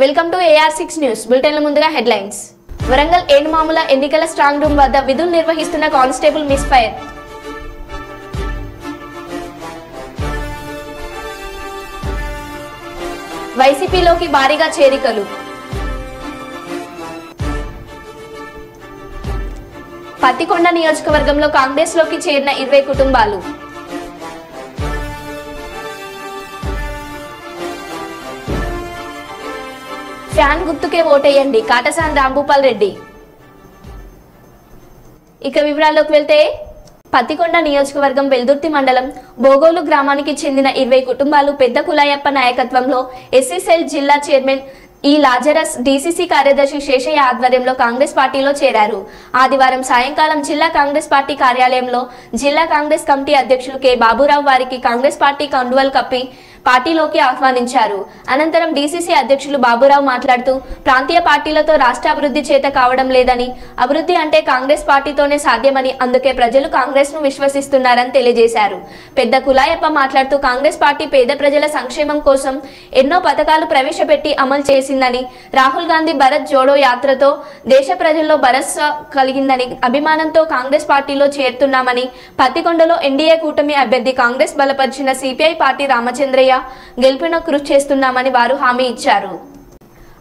Welcome to AR6 news బులెటిన్ల ముందుగా headlines. Warangal Enumamula ఎన్నికల strong room వద్ద విధులు నిర్వహిస్తున్న కానిస్టేబుల్ మిస్ ఫైర్. వైసీపీలోకి భారీగా చేరికలు. పత్తికొండ నియోజకవర్గంలో కాంగ్రెస్ లోకి చేరిన 20 కుటుంబాలు. ఫ్యాన్ గుర్తుకే ఓటేయండి కాటసాని రాంభూపాల్ రెడ్డి. ఇక వివరాల్లోకి వెళ్తే పత్తికొండ నియోజకవర్గం వెల్దుర్తి మండలం బోగోలు గ్రామానికి చెందిన 20 కుటుంబాలు పెద్ద కులాయప్ప నాయకత్వంలో ఎస్సీ సెల్ జిల్లా చైర్మన్ ఈ లాజరస్ డీసీసీ కార్యదర్శి శేషయ్య ఆధ్వర్యంలో కాంగ్రెస్ పార్టీలో చేరారు. ఆదివారం సాయంకాలం జిల్లా కాంగ్రెస్ పార్టీ కార్యాలయంలో జిల్లా కాంగ్రెస్ కమిటీ అధ్యక్షులు కె బాబురావు వారికి కాంగ్రెస్ పార్టీ కండువాలు కప్పి పార్టీలోకి ఆహ్వానించారు. అనంతరం డీసీసీ అధ్యక్షులు బాబురావు మాట్లాడుతూ ప్రాంతీయ పార్టీలతో రాష్ట్ర అభివృద్ధి చేత కావడం లేదని, అభివృద్ధి అంటే కాంగ్రెస్ పార్టీతోనే సాధ్యమని, అందుకే ప్రజలు కాంగ్రెస్ ను విశ్వసిస్తున్నారని తెలియజేశారు. పెద్ద కులాయప్ప మాట్లాడుతూ కాంగ్రెస్ పార్టీ పేద ప్రజల సంక్షేమం కోసం ఎన్నో పథకాలు ప్రవేశపెట్టి అమలు చేసిందని, రాహుల్ గాంధీ భరత్ జోడో యాత్రతో దేశ ప్రజల్లో భరోసా కలిగిందని, అభిమానంతో కాంగ్రెస్ పార్టీలో చేరుతున్నామని, పత్తికొండలో ఎన్డీఏ కూటమి అభ్యర్థి కాంగ్రెస్ బలపరిచిన సిపిఐ పార్టీ రామచంద్రయ్య గెలుపున కృషి చేస్తున్నామని వారు హామీ ఇచ్చారు.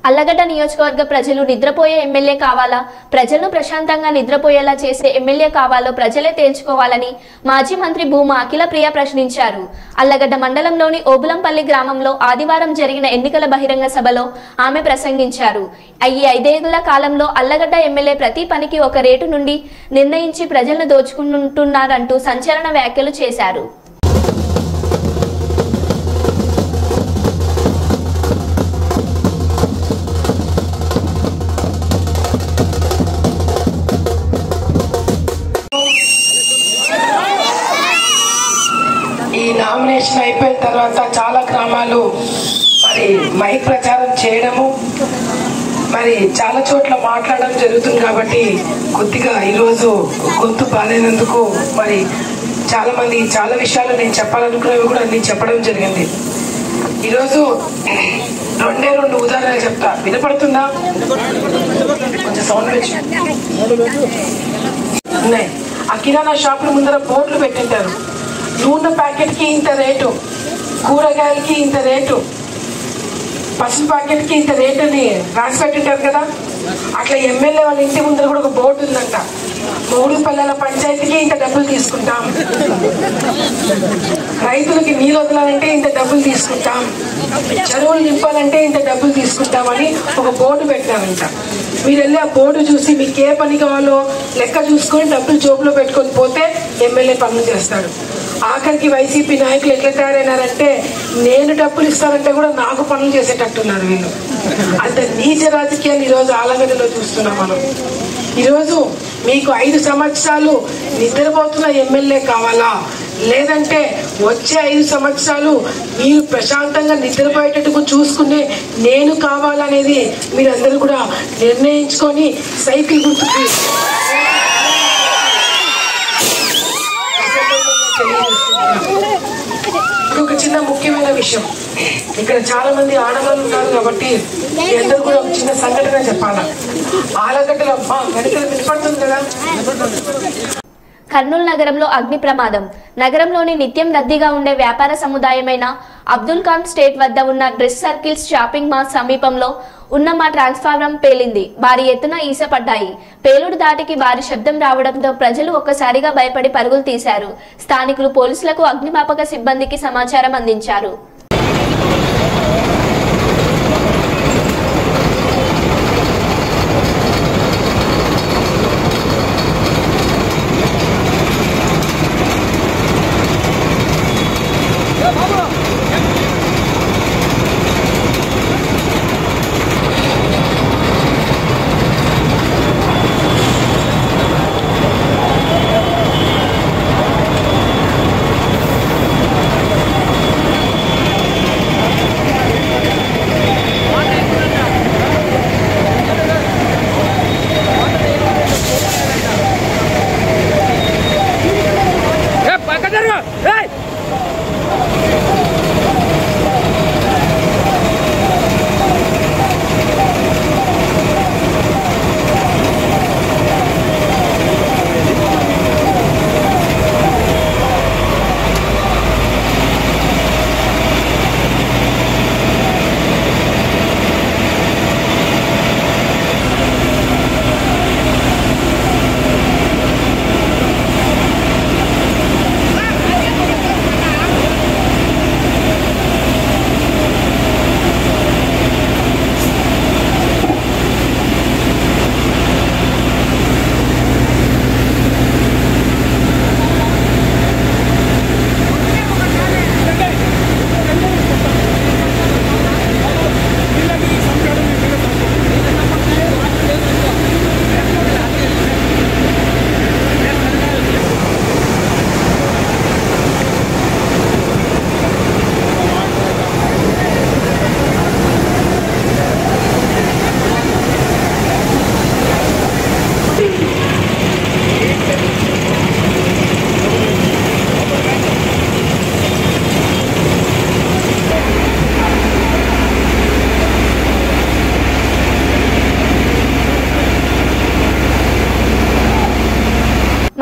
అల్లగడ్డ నియోజకవర్గ ప్రజలు నిద్రపోయే ఎమ్మెల్యే కావాలా, ప్రజలను ప్రశాంతంగా నిద్రపోయేలా చేసే ఎమ్మెల్యే కావాలో ప్రజలే తేల్చుకోవాలని మాజీ మంత్రి భూమా అఖిల ప్రియ ప్రశ్నించారు. అల్లగడ్డ మండలంలోని ఓబులంపల్లి గ్రామంలో ఆదివారం జరిగిన ఎన్నికల బహిరంగ సభలో ఆమె ప్రసంగించారు. ఈ 5 ఏళ్ల కాలంలో అల్లగడ్డ ఎమ్మెల్యే ప్రతి పనికి ఒక రేటు నుండి నిర్ణయించి ప్రజలను దోచుకుంటున్నారంటూ సంచలన వ్యాఖ్యలు చేశారు. నామినేషన్ అయిపోయిన తర్వాత చాలా గ్రామాలు మరి మైక్ ప్రచారం చేయడము, మరి చాలా చోట్ల మాట్లాడడం జరుగుతుంది. కాబట్టి కొద్దిగా ఈరోజు గొంతు బాలేనందుకు మరి చాలా మంది చాలా విషయాలు నేను చెప్పాలనుకునేవి కూడా నేను చెప్పడం జరిగింది. ఈరోజు 2 ఉదాహరణలు చెప్తా, వినపడుతుందా? కొంచెం సౌండ్ ఉన్నాయి. ఆ కిరాణా షాపుల ముందర బోర్డులు పెట్టింటారు. నూనె ప్యాకెట్కి ఇంత రేటు, కూరగాయలకి ఇంత రేటు, పసుపు ప్యాకెట్కి ఇంత రేటు అని రాసి పెట్టింటారు కదా. అట్లా ఎమ్మెల్యే వాళ్ళ ఇంటి ముందర కూడా ఒక బోర్డు ఉందంట. 3 పల్లెల పంచాయతీకి ఇంత డబ్బులు తీసుకుంటాం, రైతులకి నీళ్ళు వదలాలంటే ఇంత డబ్బులు తీసుకుంటాం, చెరువులు నింపాలంటే ఇంత డబ్బులు తీసుకుంటామని ఒక బోర్డు పెట్టామంట. మీరు వెళ్ళి ఆ బోర్డు చూసి మీకు ఏ పని కావాలో లెక్క చూసుకొని డబ్బులు జోబులో పెట్టుకొని పోతే ఎమ్మెల్యే పనులు చేస్తాడు. ఆఖరికి వైసీపీ నాయకులు ఎట్లా తయారైనారంటే నేను డబ్బులు ఇస్తానంటే కూడా నాకు పనులు చేసేటట్టున్నారు వీళ్ళు. అంత నీచ రాజకీయాలు ఈరోజు ఆలగడ్డలో చూస్తున్నాం మనం. ఈరోజు మీకు 5 సంవత్సరాలు నిద్రపోతున్న ఎమ్మెల్యే కావాలా, లేదంటే వచ్చే 5 సంవత్సరాలు మీరు ప్రశాంతంగా నిద్రపోయేటట్టుకు చూసుకునే నేను కావాలనేది మీరందరూ కూడా నిర్ణయించుకొని సైకిల్ గుర్తుకి ఒక చిన్న ముఖ్యమైన విషయం. ఇక్కడ చాలా మంది ఆడవాళ్ళు ఉన్నారు కాబట్టి అందరూ కూడా ఒక చిన్న సంఘటన చెప్పాలా. ఆలగడ్డలో గడికలు వినపడుతుంది కదా. కర్నూలు నగరంలో అగ్ని ప్రమాదం. నగరంలోని నిత్యం రద్దీగా ఉండే వ్యాపార సముదాయమైన అబ్దుల్ ఖాన్ స్టేట్ వద్ద ఉన్న డ్రెస్ సర్కిల్స్ షాపింగ్ మాల్ సమీపంలో ఉన్న మా ట్రాన్స్ఫార్మర్ పేలింది. భారీ ఎత్తున ఈసపడ్డాయి. పేలుడు దాటికి భారీ శబ్దం రావడంతో ప్రజలు ఒక్కసారిగా భయపడి పరుగులు తీశారు. స్థానికులు పోలీసులకు అగ్నిమాపక సిబ్బందికి సమాచారం అందించారు.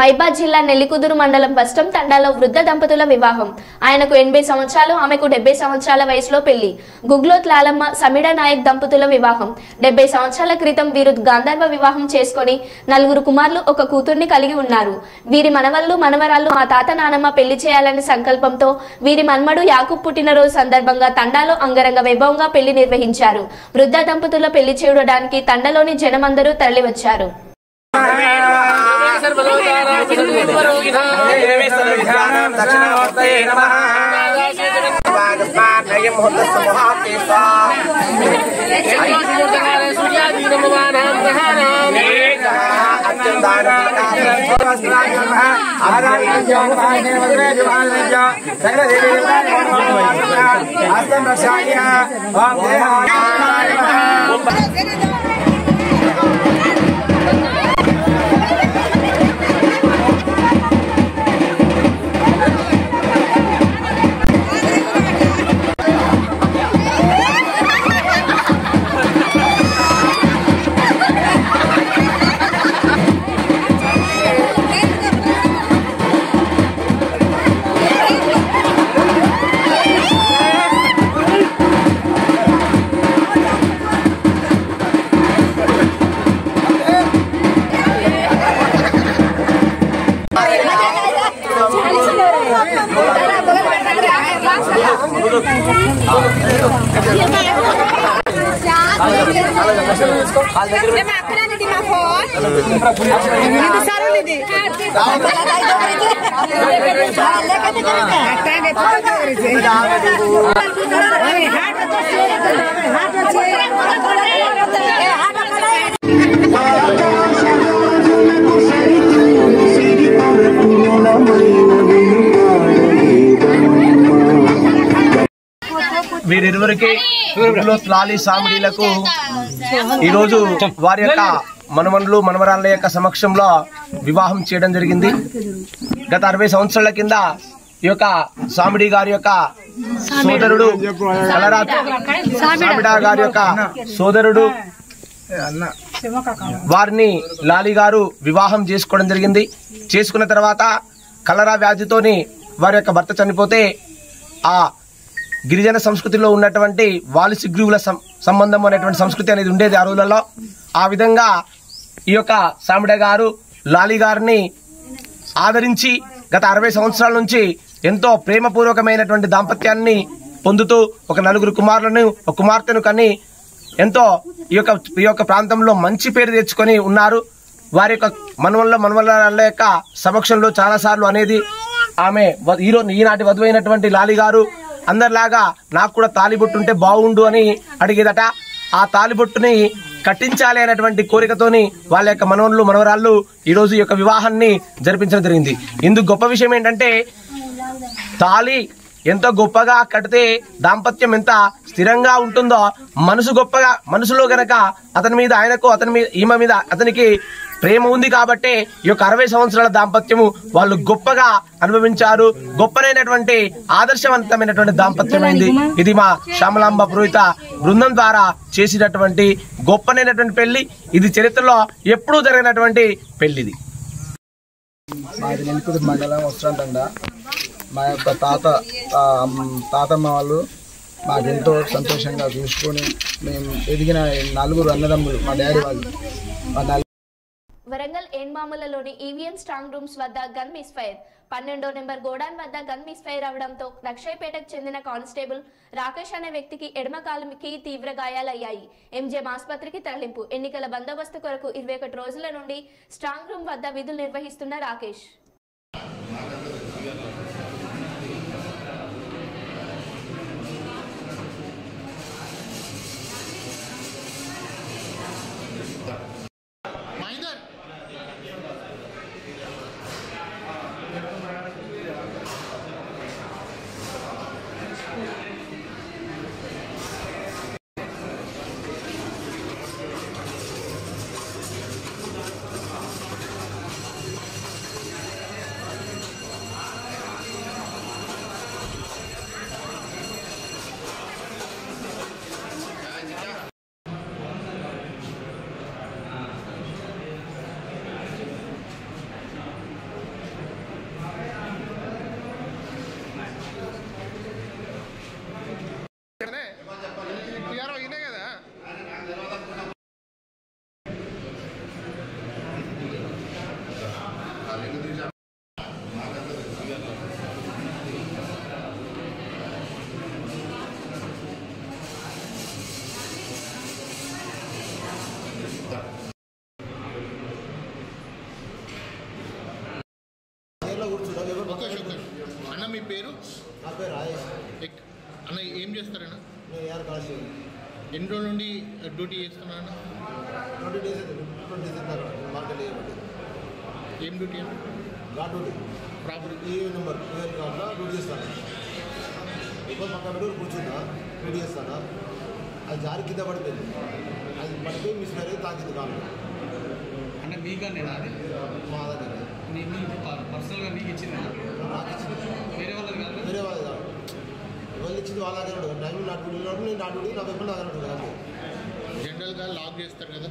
మైబాద్ జిల్లా నెల్లికుదురు మండలం బస్టం తండాలో వృద్ధ దంపతుల వివాహం. ఆయనకు 80 సంవత్సరాలు, ఆమెకు 70 సంవత్సరాల వయసులో పెళ్లి. గుగ్లోత్ లాలమ్మ, సమీడా నాయక్ దంపతుల వివాహం. 70 సంవత్సరాల క్రితం వీరు గాంధర్వ వివాహం చేసుకొని 4 కుమారులు, 1 కూతుర్ని కలిగి ఉన్నారు. వీరి మనవళ్ళు మనవరాళ్ళు మా తాత నానమ్మ పెళ్లి చేయాలనే సంకల్పంతో వీరి మన్మడు యాకూబ్ పుట్టినరోజు సందర్భంగా తండాలో అంగరంగ వైభవంగా పెళ్లి నిర్వహించారు. వృద్ధ దంపతుల పెళ్లి చూడడానికి తండలోని జనమందరూ తరలివచ్చారు. వీరిరువురికి లాలి సామిడీలకు ఈరోజు వారి యొక్క మనమనులు మనవరాళ్ళ యొక్క సమక్షంలో వివాహం చేయడం జరిగింది. గత 60 సంవత్సరాల కింద ఈ యొక్క సామిడి గారి యొక్క సోదరుడు సామిడా గారి యొక్క సోదరుడు వారిని లాలి గారు వివాహం చేసుకోవడం జరిగింది. చేసుకున్న తర్వాత కలరా వ్యాధితోని వారి యొక్క భర్త చనిపోతే ఆ గిరిజన సంస్కృతిలో ఉన్నటువంటి వాలిసిగ్రీవుల సంబంధం అనేటువంటి సంస్కృతి అనేది ఉండేది ఆ రోజులలో. ఆ విధంగా ఈ యొక్క సామిడ గారు లాలి గారిని ఆదరించి గత 60 సంవత్సరాల నుంచి ఎంతో ప్రేమపూర్వకమైనటువంటి దాంపత్యాన్ని పొందుతూ ఒక 4 కుమారులను, 1 కుమార్తెను కని ఎంతో ఈ యొక్క ప్రాంతంలో మంచి పేరు తెచ్చుకొని ఉన్నారు. వారి యొక్క మనవళ్ళ యొక్క సమక్షంలో చాలా సార్లు అనేది ఆమె ఈనాటి వధువైనటువంటి లాలి గారు అందరిలాగా నాకు కూడా తాలిబొట్టు ఉంటే బాగుండు అని అడిగేదట. ఆ తాలిబొట్టుని కట్టించాలి అనేటువంటి కోరికతోని వాళ్ళ యొక్క మనవళ్ళు మనవరాళ్ళు ఈ రోజు ఈ యొక్క వివాహాన్ని జరిపించడం జరిగింది. ఇందుకు గొప్ప విషయం ఏంటంటే తాలి ఎంత గొప్పగా కడితే దాంపత్యం ఎంత స్థిరంగా ఉంటుందో మనసులో గనక అతని మీద ఈమె మీద అతనికి ప్రేమ ఉంది కాబట్టి ఈ యొక్క 60 సంవత్సరాల దాంపత్యము వాళ్ళు గొప్పగా అనుభవించారు. గొప్పనైనటువంటి ఆదర్శవంతమైనటువంటి దాంపత్యమైంది. ఇది మా శ్యామలాంబ పురోహిత బృందం ద్వారా చేసినటువంటి గొప్పనైనటువంటి పెళ్లి. ఇది చరిత్రలో ఎప్పుడూ జరిగినటువంటి పెళ్లిది. మాది నెల్లికుదురు మండలం వస్త్రాంతండ. మా యొక్క తాతమ్మ వాళ్ళు మాకెంతో సంతోషంగా చూసుకొని మేము ఎదిగిన 4 అన్నదమ్ములు మా డాడీ వాళ్ళు. వరంగల్ ఏన్మాములలోని ఈవీఎం స్ట్రాంగ్ రూమ్స్ వద్ద గన్ మిస్ఫైర్. 12వ నెంబర్ గోడాన్ వద్ద గన్ మిస్ఫైర్ అవడంతో రక్షయ్యపేటకు చెందిన కానిస్టేబుల్ రాకేష్ అనే వ్యక్తికి ఎడమ కాలుకి తీవ్ర గాయాలయ్యాయి. ఎంజీఎం ఆసుపత్రికి తరలింపు. ఎన్నికల బందోబస్తు కొరకు 21 రోజుల నుండి స్ట్రాంగ్ రూమ్ వద్ద విధులు నిర్వహిస్తున్న రాకేష్ నా పేరు రాజేష్. అన్న ఏం చేస్తారన్నా? నేను ఏఆర్ కాలేజ్. ఎన్ని రోజుల నుండి డ్యూటీ చేస్తున్నాను? 20 days 20 days మార్కెట్ ఏం డ్యూటీ అన్న? Guard duty. ప్రాపర్ ఈ నెంబర్ కార్డులో డ్యూటీ చేస్తాను. ఎక్కువ పక్క పెట్టుకుని కూర్చున్నా, డ్యూటీ చేస్తాను. అది జారి కింద పడిపోయింది. అది పడిపోయి మిస్ఫైర్ అయ్యి తాకింది కాళ్ళు. అంటే మీగా నేను అది మా దగ్గర మీకు పర్సనల్గా మీకు ఇచ్చిందా? నాకు ఇచ్చింది. వేరే వాళ్ళది కాదు? వేరే వాళ్ళది కాదు. ఎవరు ఇచ్చింది వాళ్ళ దగ్గర ఉంటుంది. టైం నా డ్యూటీలో నేను నా డ్యూటీ నా పేపర్ నా దగ్గర ఉంటుంది అంతే. జనరల్గా లాక్ చేస్తారు కదా,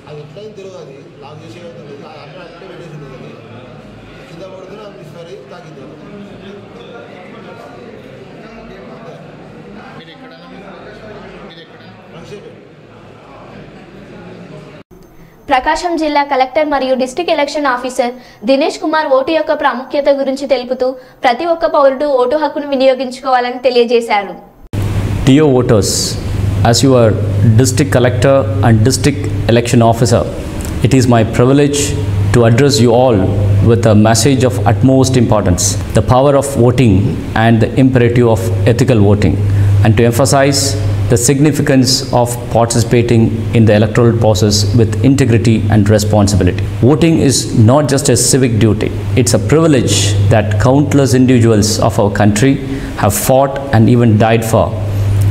అది ఎట్లయింది తెలియదు. అది లాక్ చేసే తెలియదు. అట్లా అట్లే పెట్టేసి ఉంటుంది. అది కింద పడుతున్నా మిస్ఫైర్ అయ్యి తాకింది. మీరు ఎక్కడన్నా మీరు ఎక్కడ? రంగశేట్. ప్రకాశం జిల్లా కలెక్టర్ మరియు district election officer Dinesh Kumar vote యొక్క ప్రాముఖ్యత గురించి తెలుపుతూ ప్రతి ఒక్క పౌరుడు ఓటు హక్కును వినియోగించుకోవాలని తెలియజేశారు. Dear voters, as your district collector and district election officer, it is my privilege to address you all with a message of utmost importance, the power of voting and the imperative of ethical voting, and to emphasize the significance of participating in the electoral process with integrity and responsibility. Voting is not just a civic duty, it's a privilege that countless individuals of our country have fought and even died for.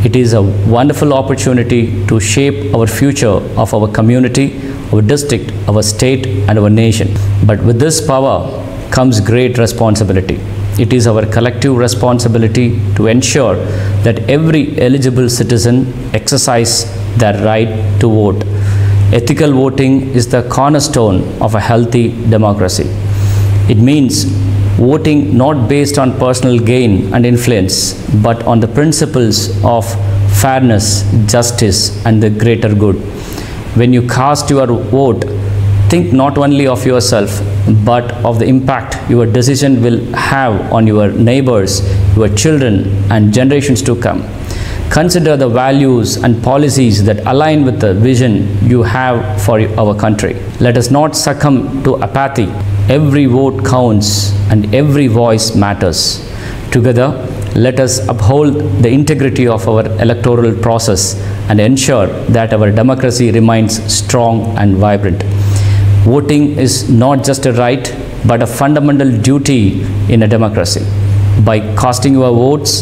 It is a wonderful opportunity to shape our future of our community, our district, our state and our nation. But with this power comes great responsibility. It is our collective responsibility to ensure that every eligible citizen exercise their right to vote. Ethical voting is the cornerstone of a healthy democracy. It means voting not based on personal gain and influence, but on the principles of fairness, justice and the greater good. When you cast your vote, think not only of yourself, but of the impact your decision will have on your neighbors, your children and generations to come. Consider the values and policies that align with the vision you have for our country. Let us not succumb to apathy. Every vote counts and every voice matters. Together, let us uphold the integrity of our electoral process and ensure that our democracy remains strong and vibrant. Voting is not just a right, but a fundamental duty in a democracy. By casting your votes,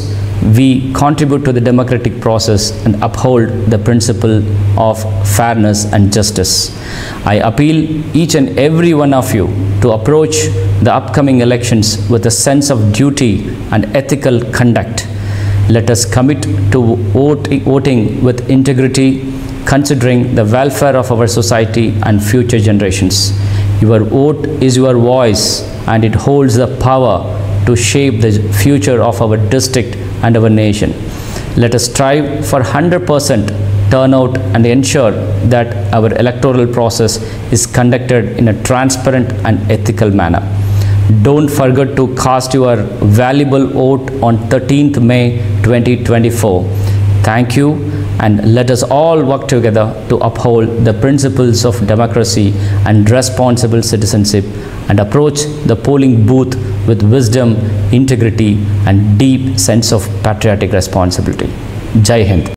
we contribute to the democratic process and uphold the principle of fairness and justice. I appeal each and every one of you to approach the upcoming elections with a sense of duty and ethical conduct. Let us commit to voting with integrity, considering the welfare of our society and future generations. Your vote is your voice and it holds the power to shape the future of our district and our nation. Let us strive for 100% turnout and ensure that our electoral process is conducted in a transparent and ethical manner. Don't forget to cast your valuable vote on 13th May 2024. Thank you, and let us all work together to uphold the principles of democracy and responsible citizenship and approach the polling booth with wisdom, integrity and deep sense of patriotic responsibility. Jai Hind.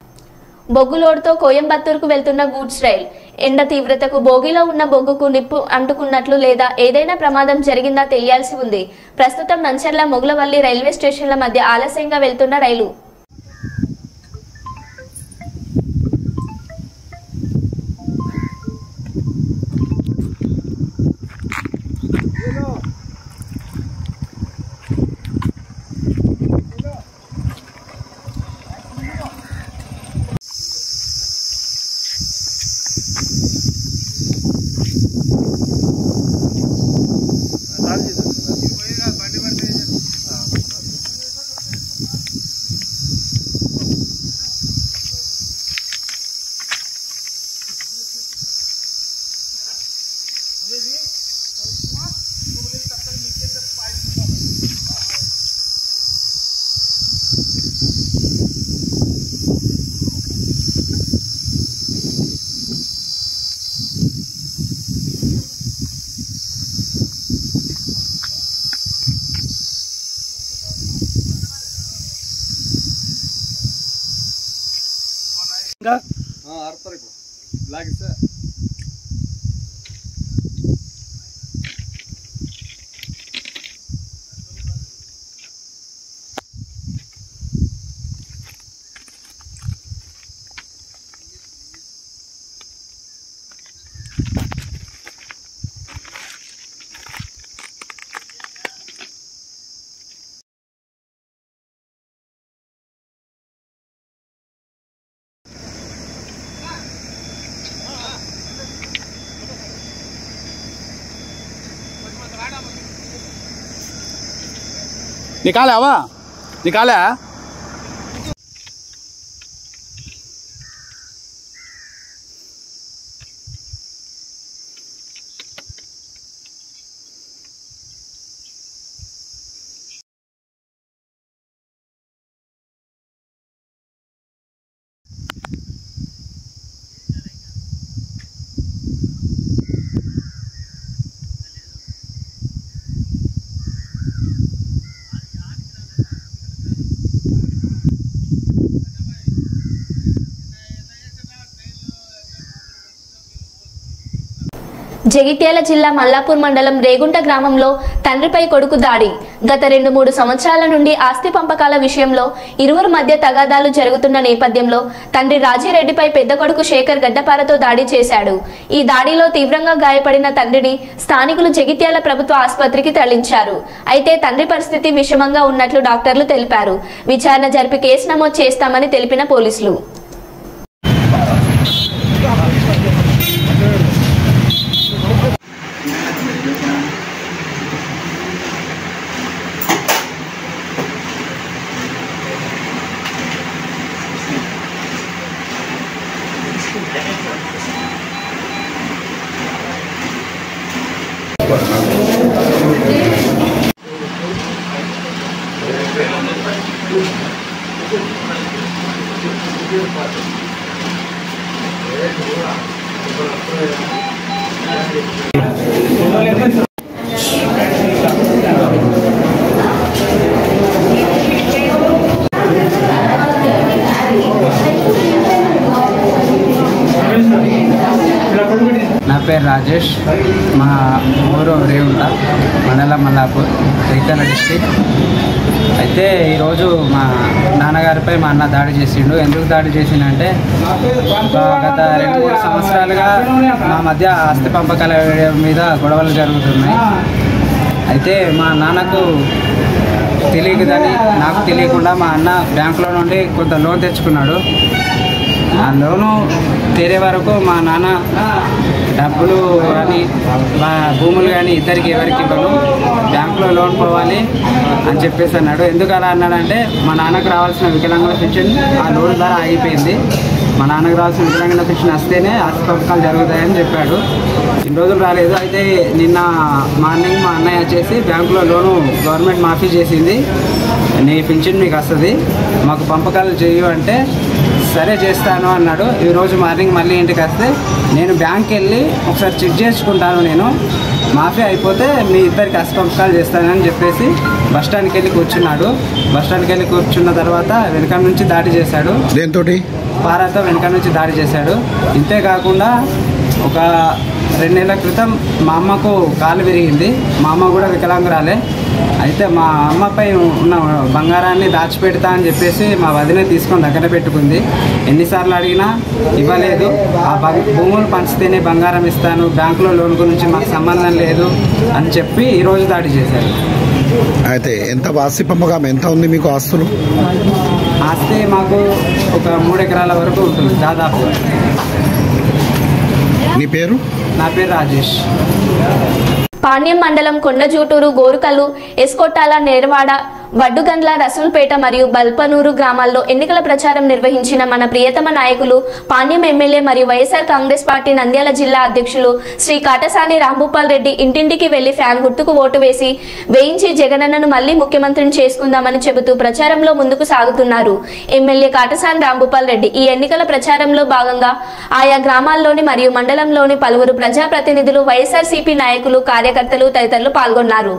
బొగ్గులోడుతో కోయంబత్తూరుకు వెళ్తున్న goods rail. ఎండ తీవ్రతకు బోగిలో ఉన్న బొగ్గుకు నిప్పు అంటుకున్నట్లు లేదా ఏదైనా ప్రమాదం జరిగిందా తెలియాల్సి ఉంది. ప్రస్తుతం నంచర్ల మొగులవల్లి రైల్వే స్టేషన్ల మధ్య ఆలస్యంగా వెళ్తున్న రైలు. निकाला हवा निकाला జగిత్యాల జిల్లా మల్లాపూర్ మండలం రేగుంట గ్రామంలో తండ్రిపై కొడుకు దాడి. గత 2-3 సంవత్సరాల నుండి ఆస్తి పంపకాల విషయంలో ఇరువురు మధ్య తగాదాలు జరుగుతున్న నేపథ్యంలో తండ్రి రాజిరెడ్డిపై పెద్ద కొడుకు శేఖర్ గడ్డపారతో దాడి చేశాడు. ఈ దాడిలో తీవ్రంగా గాయపడిన తండ్రిని స్థానికులు జగిత్యాల ప్రభుత్వ ఆసుపత్రికి తరలించారు. అయితే తండ్రి పరిస్థితి విషమంగా ఉన్నట్లు డాక్టర్లు తెలిపారు. విచారణ జరిపి కేసు నమోదు చేస్తామని తెలిపిన పోలీసులు నా పేరు రాజేష్. మా ఊరు రేగుంట మండలం మల్లాపూర్, జగిత్యాల డిస్ట్రిక్ట్. అయితే ఈరోజు మా నాన్నగారిపై మా అన్న దాడి చేసిండు. ఎందుకు దాడి చేసిండంటే గత 2-3 సంవత్సరాలుగా మా మధ్య ఆస్తి పంపకాల మీద గొడవలు జరుగుతున్నాయి. అయితే మా నాన్నకు తెలియదని నాకు తెలియకుండా మా అన్న బ్యాంకులో నుండి కొంత లోన్ తెచ్చుకున్నాడు. ఆ లోను తీరే వరకు మా నాన్న డబ్బులు కానీ మా భూములు కానీ ఇద్దరికి ఎవరికి ఇవ్వను, బ్యాంకులో లోన్ పోవాలి అని చెప్పేసి అన్నాడు. ఎందుకు అలా అన్నాడంటే మా నాన్నకు రావాల్సిన వికలాంగుల పెన్షన్ ఆ లోన్ ద్వారా ఆగిపోయింది. మా నాన్నకు రావాల్సిన వికలాంగుల పెన్షన్ వస్తేనే ఆస్తి పంపకాలు జరుగుతాయని చెప్పాడు. ఇన్ని రోజులు రాలేదు. అయితే నిన్న మార్నింగ్ మా అన్నయ్య వచ్చేసి బ్యాంకులో లోను గవర్నమెంట్ మాఫీ చేసింది, నీ పెన్షన్ మీకు వస్తుంది, మాకు పంపకాలు చేయు అంటే సరే చేస్తాను అన్నాడు. ఈరోజు మార్నింగ్ మళ్ళీ ఇంటికి వస్తే నేను బ్యాంక్కి వెళ్ళి ఒకసారి చెక్ చేసుకుంటాను, నేను మాఫీ అయిపోతే మీ ఇద్దరికి ఆస్తి పంపకాలు చేస్తానని చెప్పేసి బస్టాండ్కి వెళ్ళి కూర్చున్నాడు. బస్టాండ్కి వెళ్ళి కూర్చున్న తర్వాత వెనక నుంచి దాడి చేశాడు. దేంతోటి? పారాతో వెనక నుంచి దాడి చేశాడు. ఇంతేకాకుండా ఒక 2 నెలల క్రితం మా అమ్మకు కాలు విరిగింది. మా అమ్మ కూడా వికలాంగురాలే. అయితే మా అమ్మపై ఉన్న బంగారాన్ని దాచిపెడతా అని చెప్పేసి మా వదిన తీసుకొని దగ్గర పెట్టుకుంది. ఎన్నిసార్లు అడిగినా ఇవ్వలేదు. ఆ భూములు పంచితేనే బంగారం ఇస్తాను, బ్యాంకులో లోన్ గురించి మాకు సంబంధం లేదు అని చెప్పి ఈరోజు దాడి చేశారు. అయితే ఎంత ఆస్తి పంపకం ఎంత ఉంది మీకు ఆస్తులు? ఆస్తి మాకు ఒక 3 ఎకరాల వరకు ఉంటుంది దాదాపు. నీ పేరు? నా పేరు రాజేష్. పాణ్యం మండలం కొండజూటూరు, గోరుకల్లు, ఎస్కొట్టాల, నేరవాడ, వడ్డుగండ్ల, రసూల్పేట మరియు బల్పనూరు గ్రామాల్లో ఎన్నికల ప్రచారం నిర్వహించిన మన ప్రియతమ నాయకులు పాణ్యం ఎమ్మెల్యే మరియు వైఎస్ఆర్ కాంగ్రెస్ పార్టీ నంద్యాల జిల్లా అధ్యక్షులు శ్రీ కాటసాని రాంభూపాల్ రెడ్డి ఇంటింటికి వెళ్లి ఫ్యాన్ గుర్తుకు ఓటు వేయించి జగనన్నను మళ్లీ ముఖ్యమంత్రిని చేసుకుందామని చెబుతూ ప్రచారంలో ముందుకు సాగుతున్నారు ఎమ్మెల్యే కాటసాని రాంభూపాల్ రెడ్డి. ఈ ఎన్నికల ప్రచారంలో భాగంగా ఆయా గ్రామాల్లోని మరియు మండలంలోని పలువురు ప్రజాప్రతినిధులు, వైఎస్ఆర్సీపీ నాయకులు, కార్యకర్తలు తదితరులు పాల్గొన్నారు.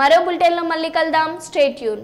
మరో బులెటిన్లో మళ్ళీ కలుద్దాం. Stay tune.